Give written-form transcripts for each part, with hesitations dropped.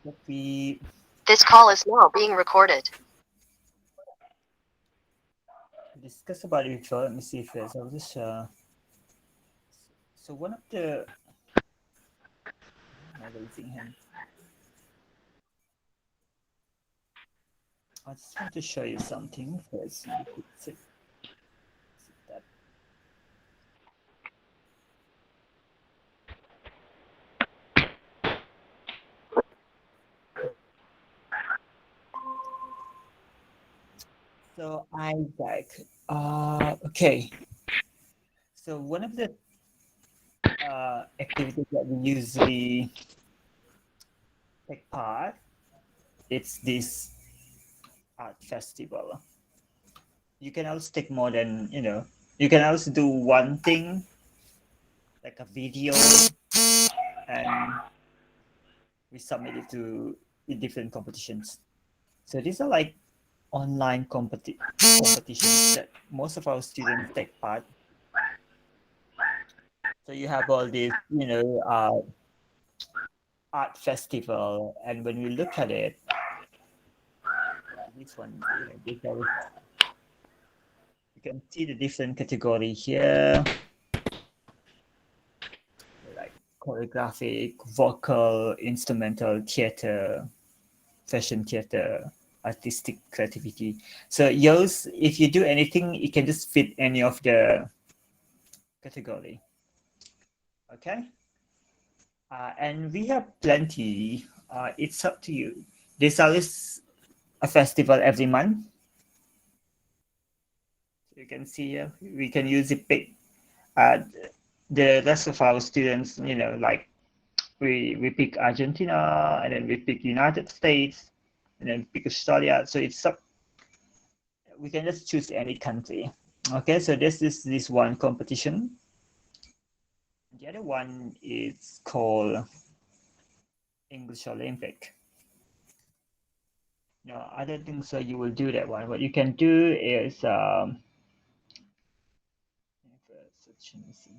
But we This call is now being recorded. discussed about it before. Let me see first. I'll just so one of the not raising hand. I just want to show you something first. You could see that. So Isaac, okay. So one of the activities that we usually take part, it's this art festival. You can also take more than you can also do one thing like a video, and we submit it to different competitions. So these are like online competitions that most of our students take part. So you have all these, art festival, and when we look at it, this one, you can see the different category here, like choreographic, vocal, instrumental, theater, fashion theater, artistic creativity. So yours, if you do anything, you can just fit any of the category. Okay. And we have plenty. It's up to you. There's always a festival every month. You can see here, we can use it pick. Uh, the rest of our students, like we pick Argentina, and then we pick United States, and then pick Australia. So it's up. We can just choose any country. Okay, so this is this one competition. The other one is called English Olympic. No, I don't think so. You will do that one. What you can do is let me see.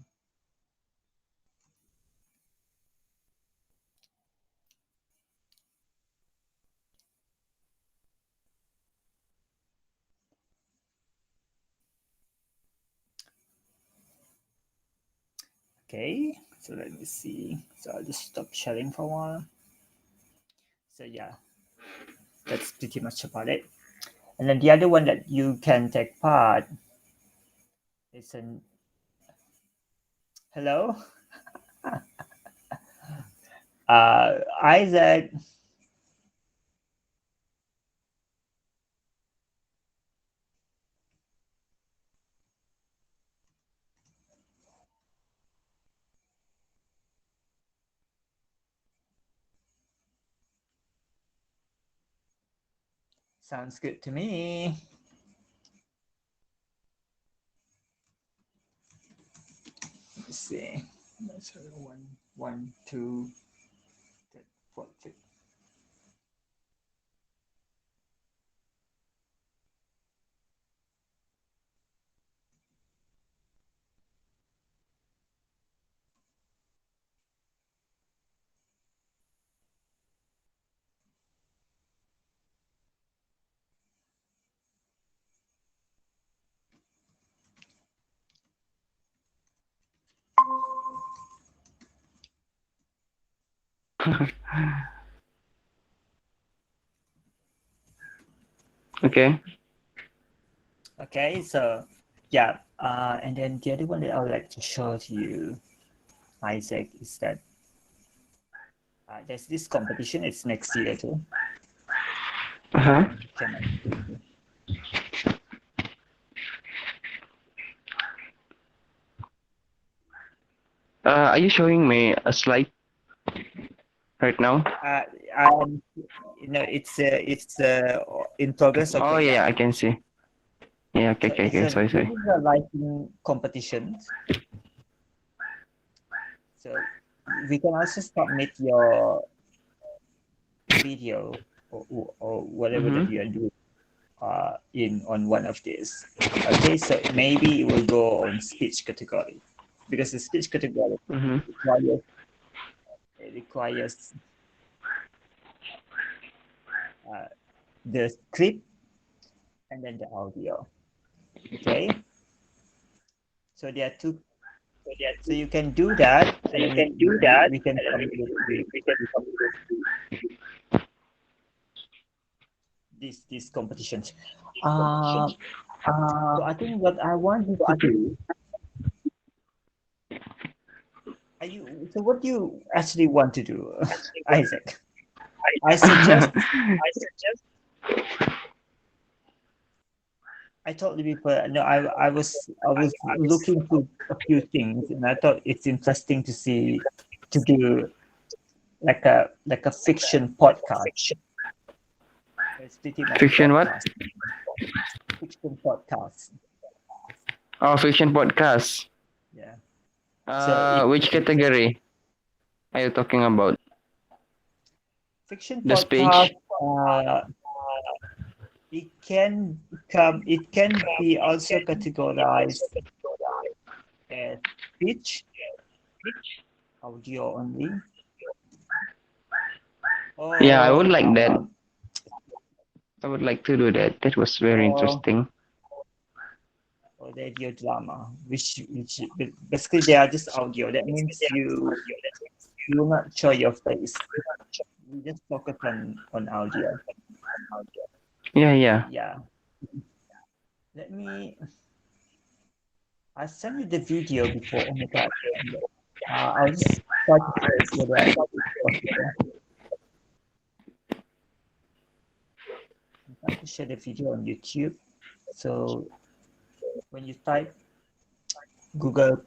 Okay, so let me see. So I'll just stop sharing for a while. So yeah, that's pretty much about it. And then the other one that you can take part is an hello, Isaac. Sounds good to me. Let's see. That's one, two, three, four, five. Okay. Okay, so yeah, and then the other one that I would like to show to you, Isaac, is that there's this competition. It's next year too. Uh-huh. Can I- Are you showing me a slide right now? um, it's in progress. Oh Okay, yeah. yeah, I can see. Yeah, okay, So okay, okay. Sorry, this sorry. is a writing competition. So we can also submit your video or whatever that Mm-hmm. you are doing in on one of these. Okay, so maybe it will go on speech category because the speech category Mm-hmm. requires it requires the script and then the audio. Okay. So there are two. So you can do that, and then we can complete these competitions. So I think what I want you to do. So what do you actually want to do, Isaac? I suggest. I told the people, no, I was looking through a few things, and I thought it's interesting to do like a fiction podcast. It's pretty much Fiction what? podcast. Fiction podcast. Oh, fiction podcast. Yeah. So Which category are you talking about? fiction The podcast. speech? It can be also categorized as speech, audio only. Yeah, I would like that. um, I would like to do that. That was very or interesting. or radio drama, which basically they are just audio. That means you will not show your face. You just focus on audio. Yeah. Yeah. I'll send you the video before. Oh my god. I'll just try to search whether it's possible. I'm trying to share the video on YouTube. So when you type Google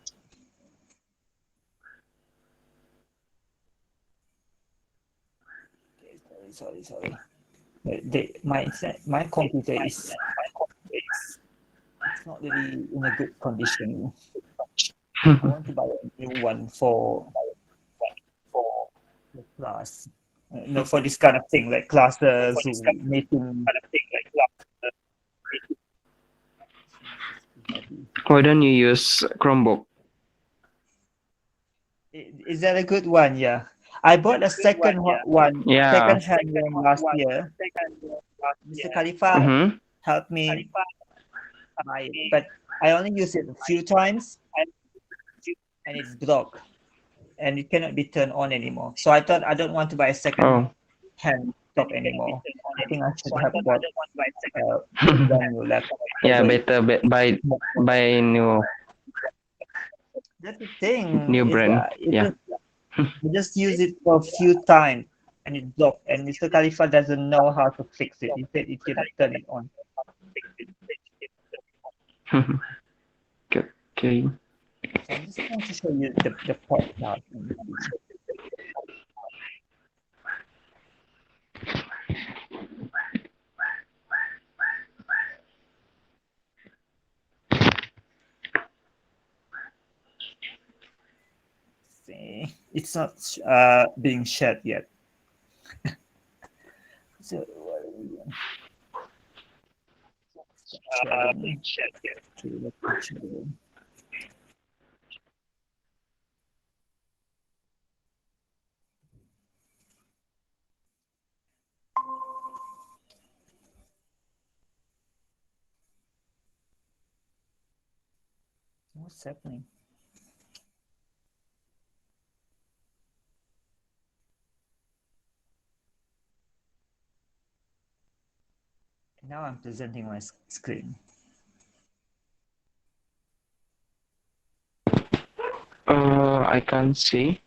sorry. My computer is it's not really in a good condition. I want to buy a new one for the class. No, for this kind of thing, like classes, meeting. Why don't you use Chromebook? Is that a good one? Yeah. I bought a second one, Yeah. second-hand one last year. Mr. Khalifa Mm-hmm. helped me buy it, but I only used it a few times, and it's broke, and it cannot be turned on anymore. So I thought I don't want to buy a second-hand laptop anymore. I think I should have bought a brand new laptop. Yeah, So better buy new that's the thing. new brand. Yeah. You just use it for a few times and it blocked. And Mr. Khalifa doesn't know how to fix it. He said he cannot turn it on. Okay. So I'm just going to show you the podcast. See, it's not being shared yet. So what are we doing? Sharing. What's happening? Now I'm presenting my screen. I can't see.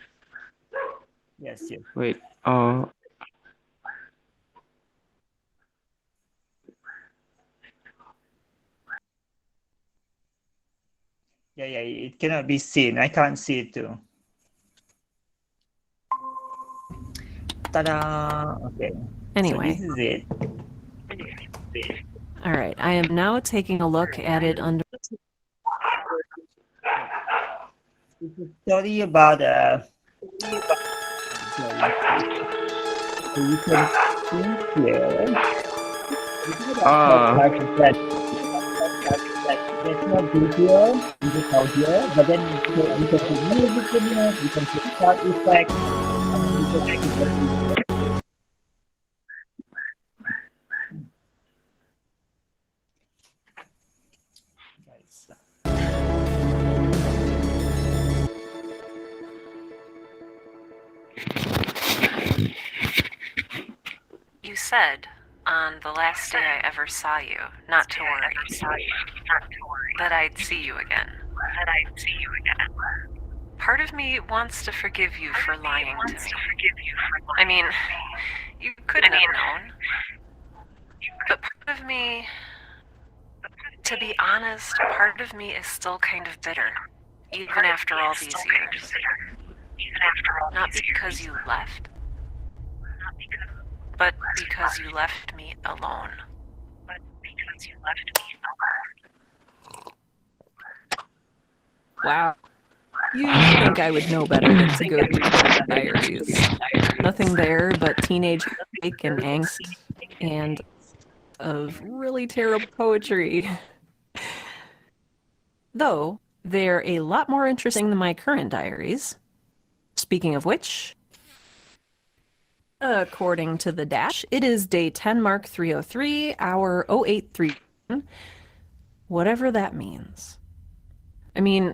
Yes. Wait. Yeah, it cannot be seen. I can't see it too. Ta-da! Okay. Anyway. So this is it. All right. I am now taking a look at it under. It's a story about so you can see here. There's no video, just audio, but then you can put music in it, you can put sound effects, and then you can said on the last day I ever saw you not to worry, that I'd see you again. Part of me wants to forgive you for lying to me. I mean, you couldn't have known. But part of me, to be honest, part of me is still kind of bitter, even after all these years. Not because you left, but because you left me alone. Wow. You think I would know better than to go through the diaries. Nothing there but teenage heartache and angst and of really terrible poetry. Though, they're a lot more interesting than my current diaries. Speaking of which, according to the dash, it is day 10 mark 303, hour 083, whatever that means. I mean,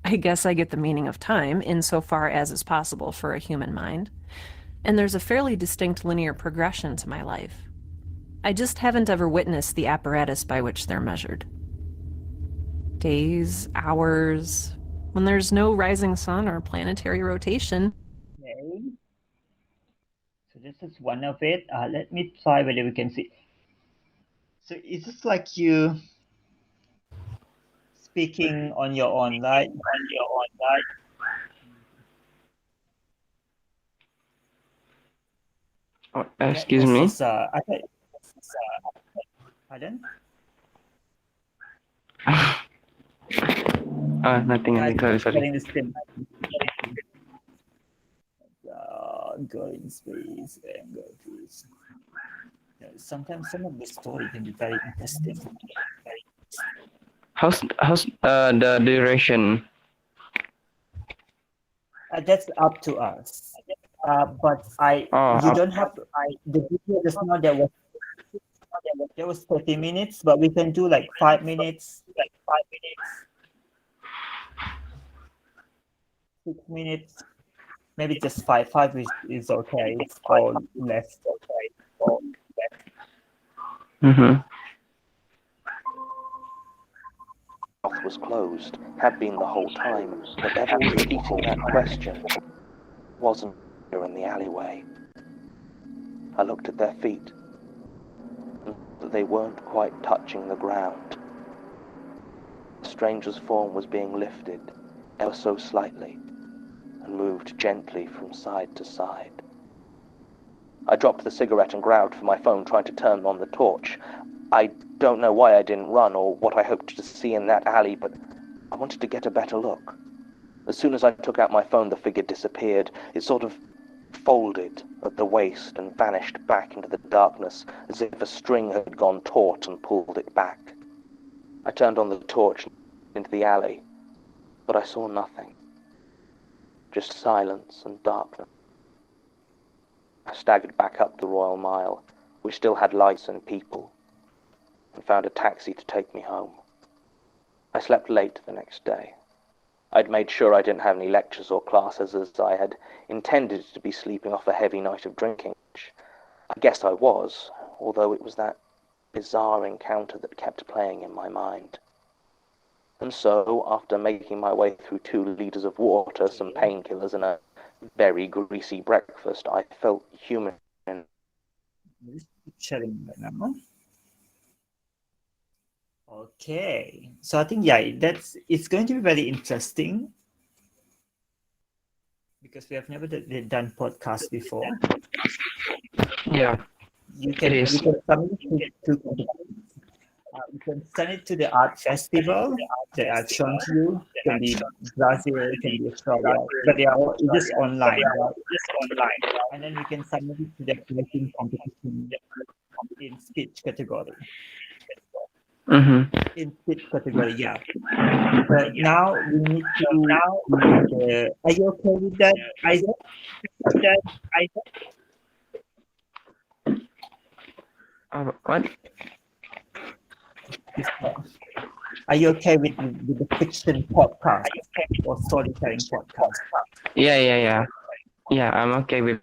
I guess I get the meaning of time insofar as is possible for a human mind, and there's a fairly distinct linear progression to my life. I just haven't ever witnessed the apparatus by which they're measured. Days, hours, when there's no rising sun or planetary rotation. Okay. So this is one of it. Let me try whether we can see. So is this like you speaking on your own, right? Oh, excuse me. This is, pardon? Nothing. Sorry. Getting this thing. Go in space and go through. Sometimes some of the story can be very interesting. How's the duration? That's up to us. But you don't have to. The video just now there was 30 minutes, but we can do like 5 minutes, 6 minutes, maybe just five. 5 is okay. Or less. Mm-hmm. Mouth was closed, had been the whole time, but ever repeating that question. Wasn't there in the alleyway. I looked at their feet, and that they weren't quite touching the ground. The stranger's form was being lifted, ever so slightly, and moved gently from side to side. I dropped the cigarette and grabbed for my phone, trying to turn on the torch. I don't know why I didn't run or what I hoped to see in that alley, but I wanted to get a better look. As soon as I took out my phone, the figure disappeared. It sort of folded at the waist and vanished back into the darkness, as if a string had gone taut and pulled it back. I turned on the torch into the alley, but I saw nothing. Just silence and darkness. I staggered back up the Royal Mile, which still had lights and people, and found a taxi to take me home. I slept late the next day. I'd made sure I didn't have any lectures or classes, as I had intended to be sleeping off a heavy night of drinking, which I guess I was, although it was that bizarre encounter that kept playing in my mind. And so, after making my way through 2 liters of water, some painkillers, and a very greasy breakfast, I felt human. Sharing right now. Okay, so I think it's going to be very interesting because we have never done podcast before. Yeah. You can It is. You can send it to the art festival that I've shown to you. It can be Brazil, it can be Australia, but they are all just online. Right? And then you can submit it to the writing competition in speech category. Mm-hmm. In speech category, yeah. But now we need to. Are you okay with that, Isaac? What? Are you okay with the fiction podcast or storytelling podcast? Yeah. Yeah, I'm okay with.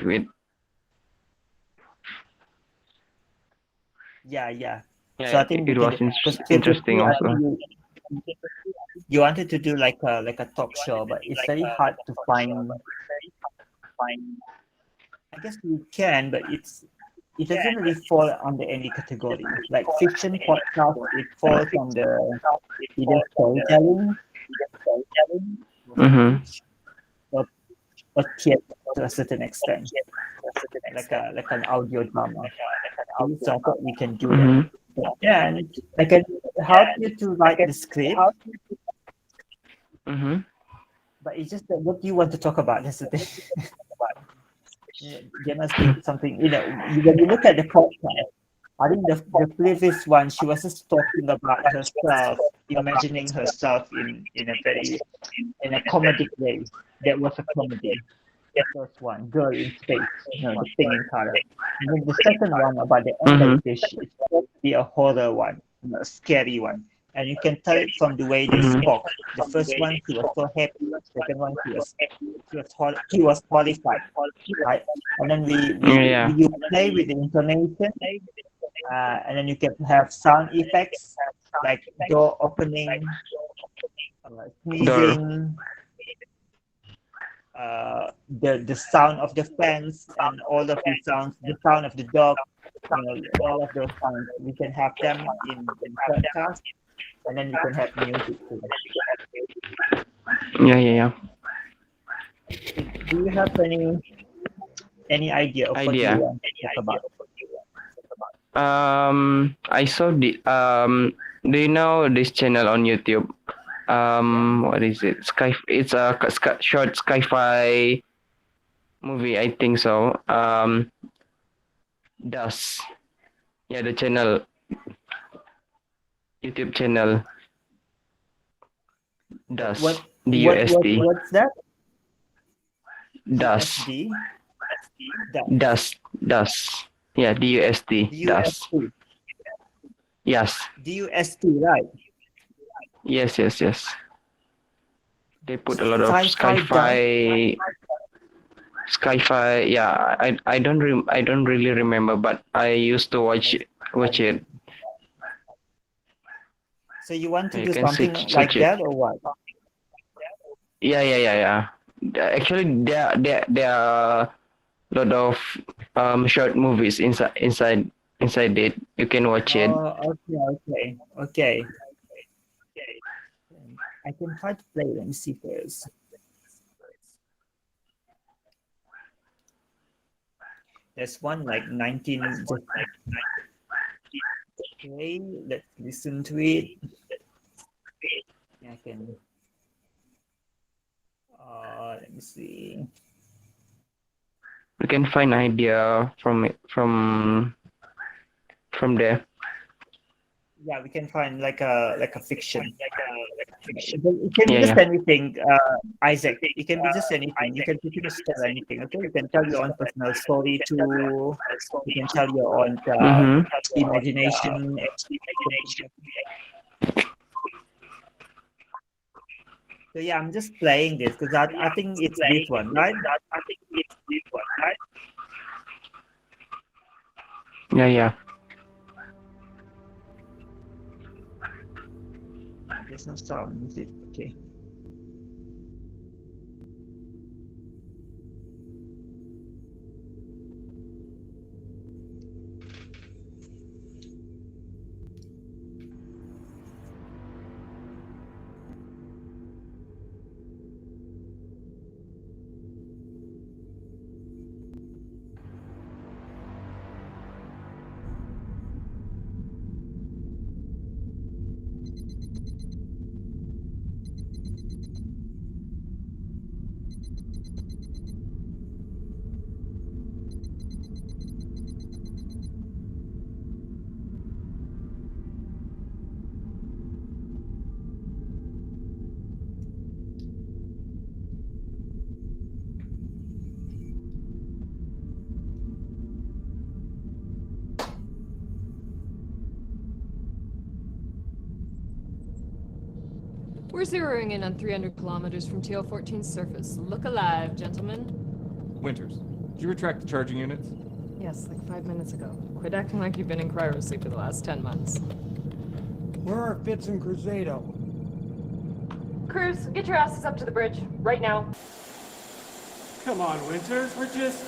Yeah, yeah. So Yeah, I think we it can was do because interesting previously I also. think you wanted to do like a talk show, but it's very hard to find. I guess you can, but it doesn't really fall under any category. Like fiction podcast, it falls under either storytelling or Mm-hmm. speech or, or theater to a certain extent, like an audio drama. Okay, so I thought we can do that. Mm-hmm. But yeah, and I can help you to write the script, Mm-hmm. but it's just that what do you want to talk about? That's the thing. Yeah, there must be something, when you look at the podcast, I think the previous one, she was just talking about herself, imagining herself in a very, in a comedic way. That was a comedy. The first one, Girl in Space, the thing in color. And then the second one about the Mm-hmm. anglerfish is supposed to be a horror one, a scary one. And you can tell it from the way they Mm-hmm. spoke. The first one, she was so happy. The second one, he was horrified, right? And then Yeah. you play with the intonation, and then you can have sound effects like door opening, Door. sneezing, the sound of the fence and all of the sounds, the sound of the dog, all of those sounds. We can have them in podcast, and then we can have music too. Yeah. Do you have any idea of what you Idea. want to talk about? I saw do you know this channel on YouTube? What is it? It's a short sci-fi movie, I think so. Dust. Yeah, the channel, YouTube channel. Dust. What DUST. what's that? Dust. DSD? Dust. Yeah, DUST. Dust. DUST. Yes. DUST, right? Yes. They put a lot of Sci-fi dust. sci-fi. Yeah, I don't really remember, but I used to watch it. So you want to You do can something search like it. that or what? Yeah. Actually, there are a lot of short movies inside it. You can watch it. Oh, okay. I can try to play. Let me see first. There's one like 19. Okay, let's listen to it. I can. Let me see. You can find idea from there. Yeah, we can find like a fiction. It can be Yeah. just anything, Isaac. It can be just anything. You can pretty much tell anything. Okay, you can tell your own personal story too. You can tell your own Mm-hmm. imagination. So yeah, I'm just playing this because I think it's this one, right? Yeah. There's no sound, is it? Okay. We're zeroing in on 300 kilometers from TL-14's surface. Look alive, gentlemen. Winters, did you retract the charging units? Yes, like 5 minutes ago. Quit acting like you've been in cryosleep for the last 10 months. Where are Fitz and Cruzado? Cruz, get your asses up to the bridge, right now. Come on, Winters, we're just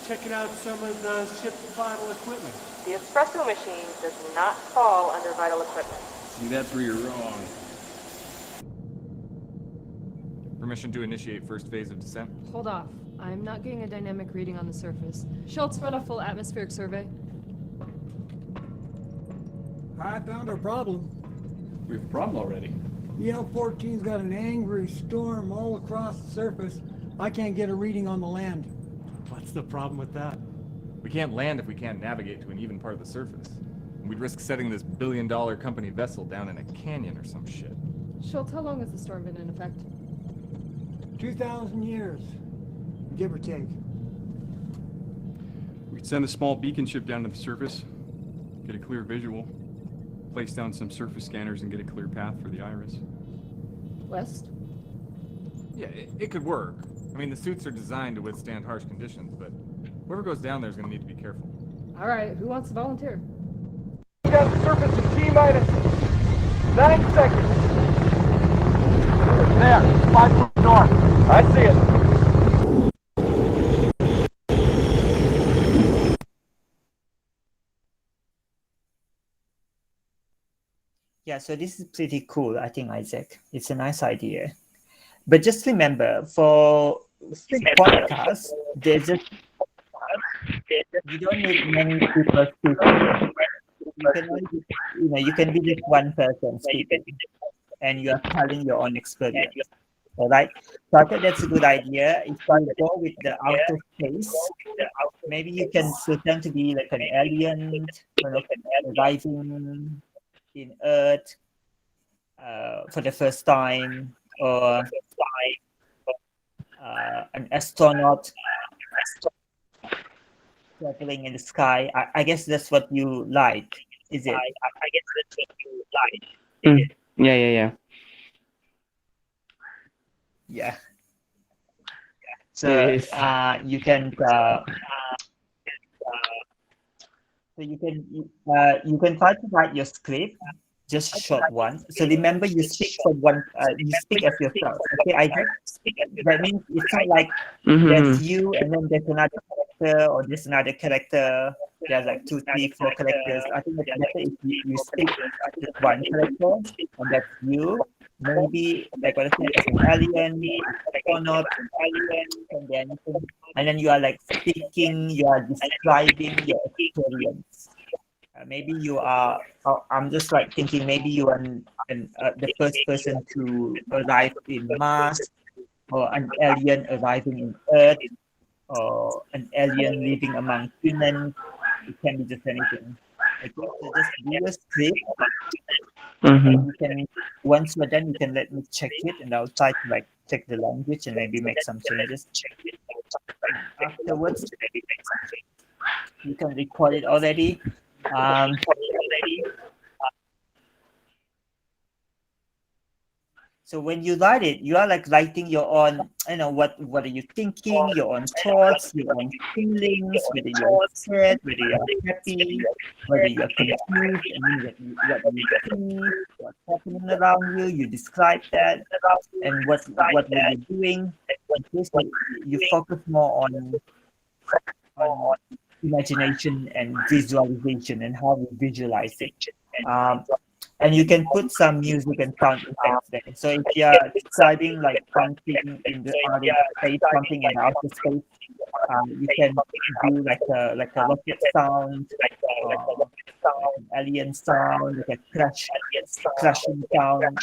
checking out some of the ship's vital equipment. The espresso machine does not fall under vital equipment. See, that's where you're wrong. Permission to initiate first phase of descent. Hold off. I'm not getting a dynamic reading on the surface. Schultz, run a full atmospheric survey. I found our problem. We have a problem already. EL-14's got an angry storm all across the surface. I can't get a reading on the land. What's the problem with that? We can't land if we can't navigate to an even part of the surface. We'd risk setting this billion-dollar company vessel down in a canyon or some shit. Schultz, how long has the storm been in effect? 2,000 years, give or take. We'd send a small beacon ship down to the surface, get a clear visual, place down some surface scanners and get a clear path for the iris. West? Yeah, it could work. I mean, the suits are designed to withstand harsh conditions, but whoever goes down there is going to need to be careful. Alright, who wants to volunteer? Down the surface in T-minus 9 seconds. There, 5 foot north. I see it. Yeah, so this is pretty cool, I think, Isaac. It's a nice idea. But just remember, for podcasts, you don't need many people speaking. You can only, you can be just one person speaking, and you are telling your own experience. All right. So I think that's a good idea. If you go with the outer space, maybe you can pretend to be like an alien, arriving in Earth for the first time, or an astronaut traveling in the sky. I guess that's what you like, is it? Yeah. Yeah. So Yes. you can you can try to write your script, just short one. So remember, you speak from one. You speak as yourself. Okay, that means it's not like there's you and then there's another character or there's another character. There's like 2, 3, 4 characters. I think it's better if you speak with one character and that's you. Maybe like what I said, as an alien, or not alien, and then you are like speaking, you are describing your experience. Maybe you are. I'm just like thinking. Maybe you are the first person to arrive in Mars, or an alien arriving in Earth, or an alien living among humans. It can be just anything. Okay, so just do your script. You can, once you're done, you can let me check it, and I'll try to like check the language and maybe make some changes. Afterwards, you can record it already. So when you write it, you are like writing your own, what are you thinking, your own thoughts, your own feelings, whether you're sad, whether you're happy, whether you're confused, what you think, what's happening around you, you describe that, and what were you doing. You focus more on imagination and visualization and how you visualize it. And you can put some music and sound effects there. So if you're describing like something in the outer space, something in outer space, you can do like a rocket sound, an alien sound, like a crashing sound,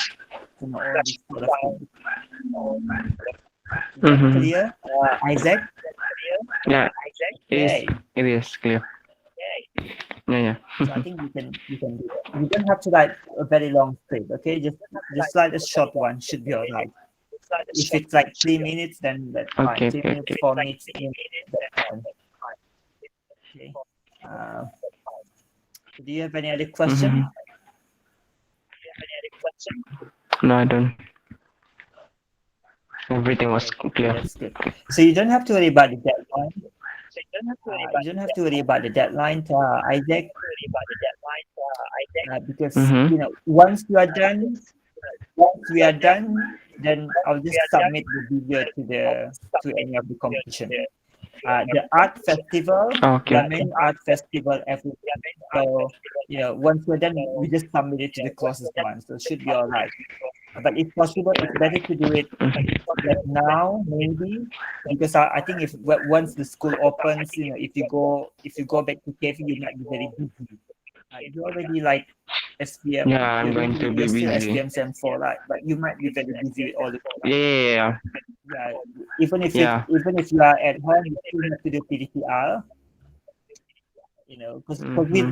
all these sort of things. Is that clear, Isaac? Yeah, Okay. it is clear. Yeah. So I think you can do that. You don't have to write a very long script, okay? Just write a short one, should be alright. If it's like 3 minutes, then that's fine. Okay, 3 okay, minutes, okay. 4 minutes, that's fine. Okay. Do you have any other question? No, I don't. Everything was clear. That's good. So you don't have to worry about the deadline. You don't have to worry about the deadline, Isaac, because Mm-hmm. once we are done, then I'll just submit the video to any of the competition. The art festival, Okay. there are many art festival every year. So once we're done, we just submit it to the closest one, so it should be all right. But if possible, it's better to do it like now, maybe, because I think if once the school opens, if you go back to KV, you might be very busy. You're already like SPM. Yeah, I'm going to be You're still busy. SPM Sem 4, right? But you might be very busy with all the Yeah. yeah. Even if Yeah. you are at home, you still have to do PDPR.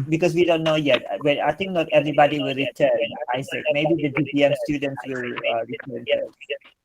Because we don't know yet. Well, I think not everybody will return, Isaac. Maybe the DPM students will return first.